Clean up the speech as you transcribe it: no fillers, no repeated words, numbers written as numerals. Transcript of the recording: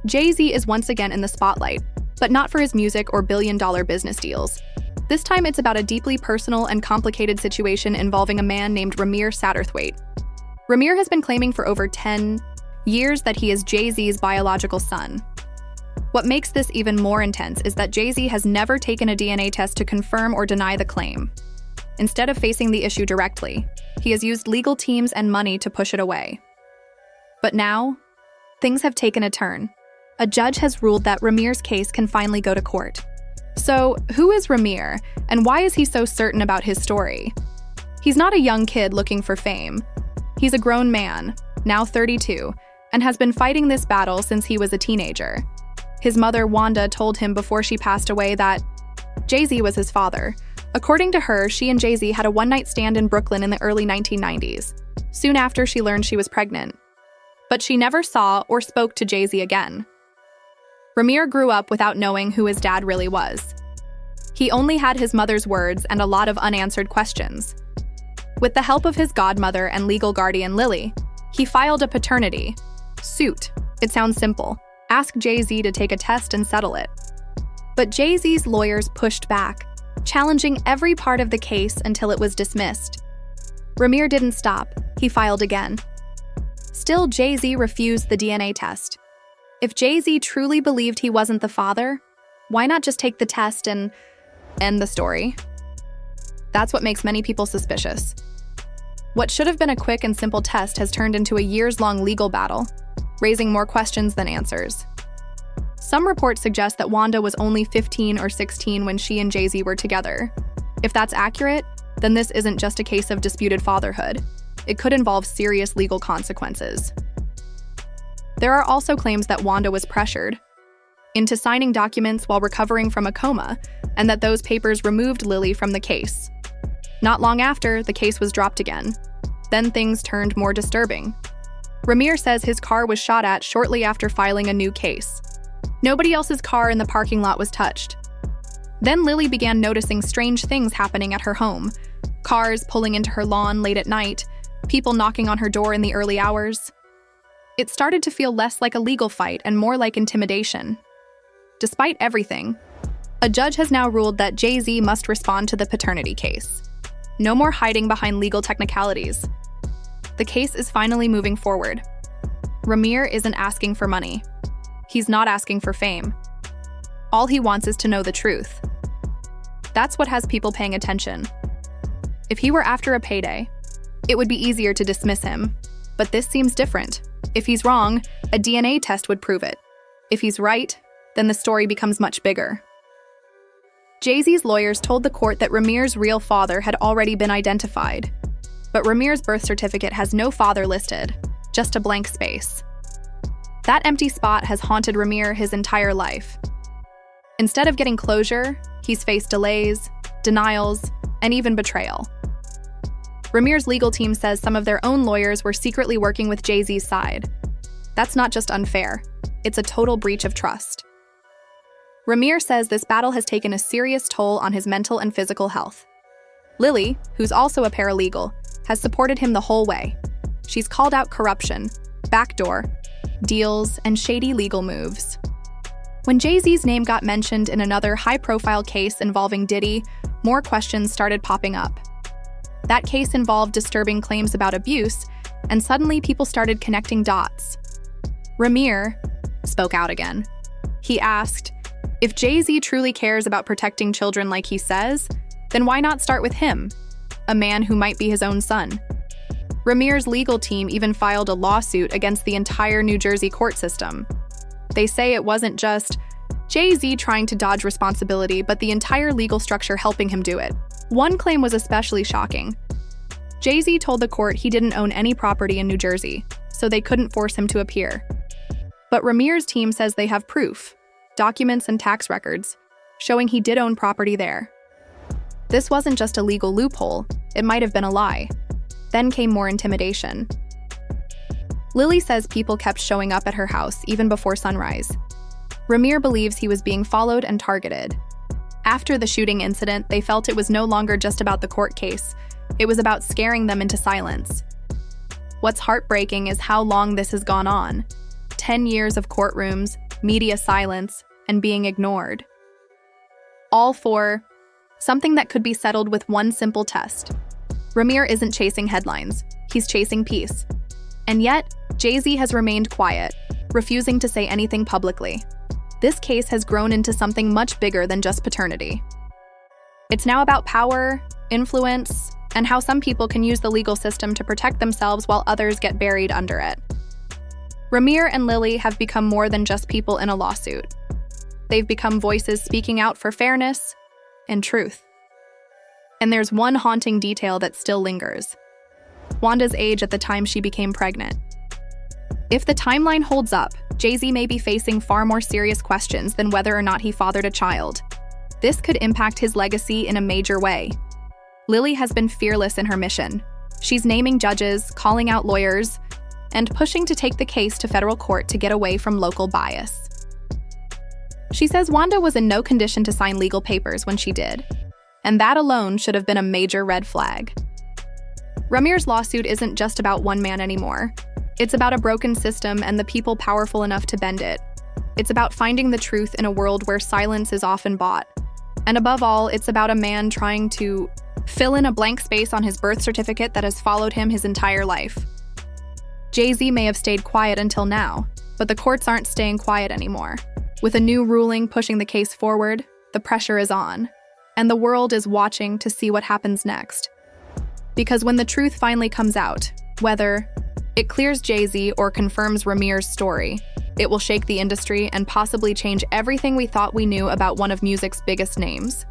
Jay-Z is once again in the spotlight, but not for his music or billion-dollar business deals. This time it's about a deeply personal and complicated situation involving a man named Ramir Satterthwaite. Ramir has been claiming for over 10 years that he is Jay-Z's biological son. What makes this even more intense is that Jay-Z has never taken a DNA test to confirm or deny the claim. Instead of facing the issue directly, he has used legal teams and money to push it away. But now, things have taken a turn. A judge has ruled that Ramir's case can finally go to court. So, who is Ramir, and why is he so certain about his story? He's not a young kid looking for fame. He's a grown man, now 32, and has been fighting this battle since he was a teenager. His mother, Wanda, told him before she passed away that Jay-Z was his father. According to her, she and Jay-Z had a one-night stand in Brooklyn in the early 1990s, soon after she learned she was pregnant. But she never saw or spoke to Jay-Z again. Ramir grew up without knowing who his dad really was. He only had his mother's words and a lot of unanswered questions. With the help of his godmother and legal guardian Lily, he filed a paternity suit. It sounds simple. Ask Jay-Z to take a test and settle it. But Jay-Z's lawyers pushed back, challenging every part of the case until it was dismissed. Ramir didn't stop. He filed again. Still, Jay-Z refused the DNA test. If Jay-Z truly believed he wasn't the father, why not just take the test and end the story? That's what makes many people suspicious. What should have been a quick and simple test has turned into a years-long legal battle, raising more questions than answers. Some reports suggest that Wanda was only 15 or 16 when she and Jay-Z were together. If that's accurate, then this isn't just a case of disputed fatherhood. It could involve serious legal consequences. There are also claims that Wanda was pressured into signing documents while recovering from a coma, and that those papers removed Lily from the case. Not long after, the case was dropped again. Then things turned more disturbing. Ramir says his car was shot at shortly after filing a new case. Nobody else's car in the parking lot was touched. Then Lily began noticing strange things happening at her home. Cars pulling into her lawn late at night, people knocking on her door in the early hours. It started to feel less like a legal fight and more like intimidation. Despite everything, a judge has now ruled that Jay-Z must respond to the paternity case. No more hiding behind legal technicalities. The case is finally moving forward. Ramir isn't asking for money. He's not asking for fame. All he wants is to know the truth. That's what has people paying attention. If he were after a payday, it would be easier to dismiss him. But this seems different. If he's wrong, a DNA test would prove it. If he's right, then the story becomes much bigger. Jay-Z's lawyers told the court that Ramir's real father had already been identified. But Ramir's birth certificate has no father listed, just a blank space. That empty spot has haunted Ramir his entire life. Instead of getting closure, he's faced delays, denials, and even betrayal. Ramir's legal team says some of their own lawyers were secretly working with Jay-Z's side. That's not just unfair, it's a total breach of trust. Ramir says this battle has taken a serious toll on his mental and physical health. Lily, who's also a paralegal, has supported him the whole way. She's called out corruption, backdoor, deals, and shady legal moves. When Jay-Z's name got mentioned in another high-profile case involving Diddy, more questions started popping up. That case involved disturbing claims about abuse, and suddenly people started connecting dots. Ramir spoke out again. He asked, if Jay-Z truly cares about protecting children like he says, then why not start with him, a man who might be his own son? Ramir's legal team even filed a lawsuit against the entire New Jersey court system. They say it wasn't just Jay-Z trying to dodge responsibility, but the entire legal structure helping him do it. One claim was especially shocking. Jay-Z told the court he didn't own any property in New Jersey, so they couldn't force him to appear. But Ramir's team says they have proof, documents and tax records, showing he did own property there. This wasn't just a legal loophole, it might have been a lie. Then came more intimidation. Lily says people kept showing up at her house even before sunrise. Ramir believes he was being followed and targeted. After the shooting incident, they felt it was no longer just about the court case. It was about scaring them into silence. What's heartbreaking is how long this has gone on. 10 years of courtrooms, media silence, and being ignored. All for something that could be settled with one simple test. Ramir isn't chasing headlines, he's chasing peace. And yet, Jay-Z has remained quiet, refusing to say anything publicly. This case has grown into something much bigger than just paternity. It's now about power, influence, and how some people can use the legal system to protect themselves while others get buried under it. Ramir and Lily have become more than just people in a lawsuit. They've become voices speaking out for fairness and truth. And there's one haunting detail that still lingers: Wanda's age at the time she became pregnant. If the timeline holds up, Jay-Z may be facing far more serious questions than whether or not he fathered a child. This could impact his legacy in a major way. Lily has been fearless in her mission. She's naming judges, calling out lawyers, and pushing to take the case to federal court to get away from local bias. She says Wanda was in no condition to sign legal papers when she did, and that alone should have been a major red flag. Ramir's lawsuit isn't just about one man anymore. It's about a broken system and the people powerful enough to bend it. It's about finding the truth in a world where silence is often bought. And above all, it's about a man trying to fill in a blank space on his birth certificate that has followed him his entire life. Jay-Z may have stayed quiet until now, but the courts aren't staying quiet anymore. With a new ruling pushing the case forward, the pressure is on, and the world is watching to see what happens next. Because when the truth finally comes out, whether it clears Jay-Z or confirms Ramir's story, it will shake the industry and possibly change everything we thought we knew about one of music's biggest names.